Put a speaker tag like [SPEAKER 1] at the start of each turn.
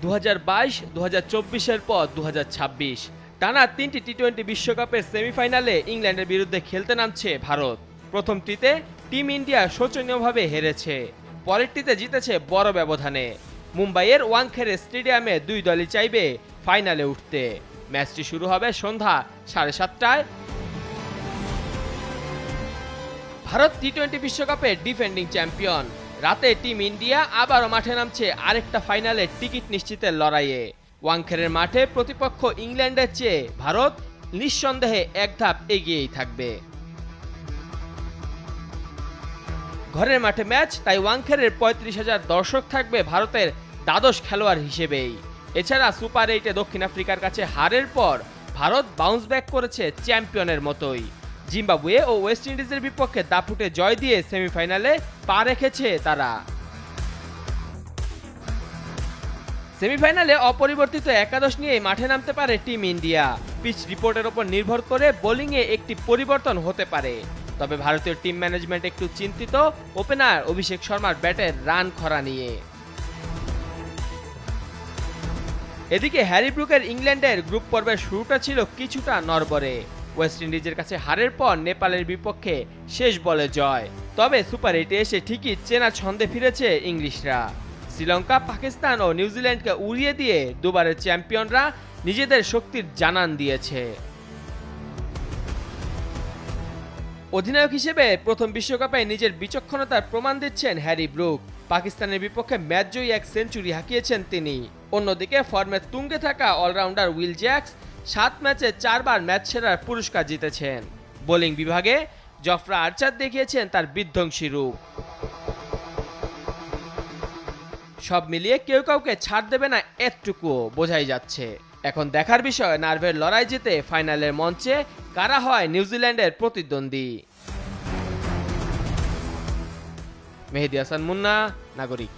[SPEAKER 1] 2022, 2024-এর পর 2026 টানা 3টি টি-20 বিশ্বকাপের সেমিফাইনালে ইংল্যান্ডের বিরুদ্ধে খেলতে নামছে ভারত। প্রথমটিতে টিম ইন্ডিয়া শোচনীয়ভাবে হেরেছে, পরেরটিতে জিতেছে বড় ব্যবধানে। মুম্বাইয়ের ওয়াংখেড়ে স্টেডিয়ামে দুই দলই চাইবে ফাইনালে উঠতে। ম্যাচটি শুরু হবে সন্ধ্যা 7:30টায়। ভারত টি-20 বিশ্বকাপের ডিফেন্ডিং চ্যাম্পিয়ন। রাতে টিম ইন্ডিয়া আবারও মাঠে নামছে আরেকটা ফাইনালের টিকিট নিশ্চিতের লড়াইয়ে। ওয়াংখেড়ের মাঠে প্রতিপক্ষ ইংল্যান্ডের চেয়ে ভারত নিঃসন্দেহে এক ধাপ এগিয়েই থাকবে। ঘরের মাঠে ম্যাচ, তাই ওয়াংখেড়ের 35,000 দর্শক থাকবে ভারতের দ্বাদশ খেলোয়াড় হিসেবেই। এছাড়া সুপার 8-এ দক্ষিণ আফ্রিকার কাছে হারের পর ভারত বাউন্স ব্যাক করেছে চ্যাম্পিয়নের মতোই। জিম্বাবুয়ে ও ওয়েস্ট ইন্ডিজের বিপক্ষে দাপুটে জয় দিয়ে সেমিফাইনালে পা রেখেছে তারা। সেমিফাইনালে অপরিবর্তিত একাদশ নিয়ে মাঠে নামতে পারে টিম ইন্ডিয়া। পিচ রিপোর্টের ওপর নির্ভর করে বোলিংয়ে একটি পরিবর্তন হতে পারে। তবে ভারতীয় টিম ম্যানেজমেন্ট একটু চিন্তিত ওপেনার অভিষেক শর্মার ব্যাটের রান খরা নিয়ে। এদিকে হ্যারি ব্রুকের ইংল্যান্ডের গ্রুপ পর্বের শুরুটা ছিল কিছুটা নড়বড়ে। ওয়েস্ট ইন্ডিজের কাছে হারের পর নেপালের বিপক্ষে শেষ বলে জয়। তবে সুপার 8-এ এসে ঠিকই চেনা ছন্দে ফিরেছে ইংলিশরা। শ্রীলঙ্কা, পাকিস্তান ও নিউজিল্যান্ডকে উড়িয়ে দিয়ে দুবারের চ্যাম্পিয়নরা নিজেদের শক্তির জানান দিয়েছে। অধিনায়ক হিসেবে প্রথম বিশ্বকাপে নিজের বিচক্ষণতার প্রমাণ দিচ্ছেন হ্যারি ব্রুক। পাকিস্তানের বিপক্ষে ম্যাচজয়ী এক সেঞ্চুরি হাঁকিয়েছেন তিনি। অন্যদিকে ফর্মে তুঙ্গে থাকা অলরাউন্ডার উইল জ্যাক্স 7 ম্যাচে 4 বার ম্যাচ সেরার পুরস্কার জিতেছেন। বোলিং বিভাগে জফরা আর্চার দেখিয়েছেন তার বিধ্বংসী রূপ। সব মিলিয়ে কেউ কাউকে ছাড় দেবে না এতটুকুও বোঝাই যাচ্ছে। এখন দেখার বিষয় নার্ভের লড়াই জিতে ফাইনালের মঞ্চে কারা হয় নিউজিল্যান্ডের প্রতিদ্বন্দ্বী। মেহেদী হাসান মুন্না, নাগরিক।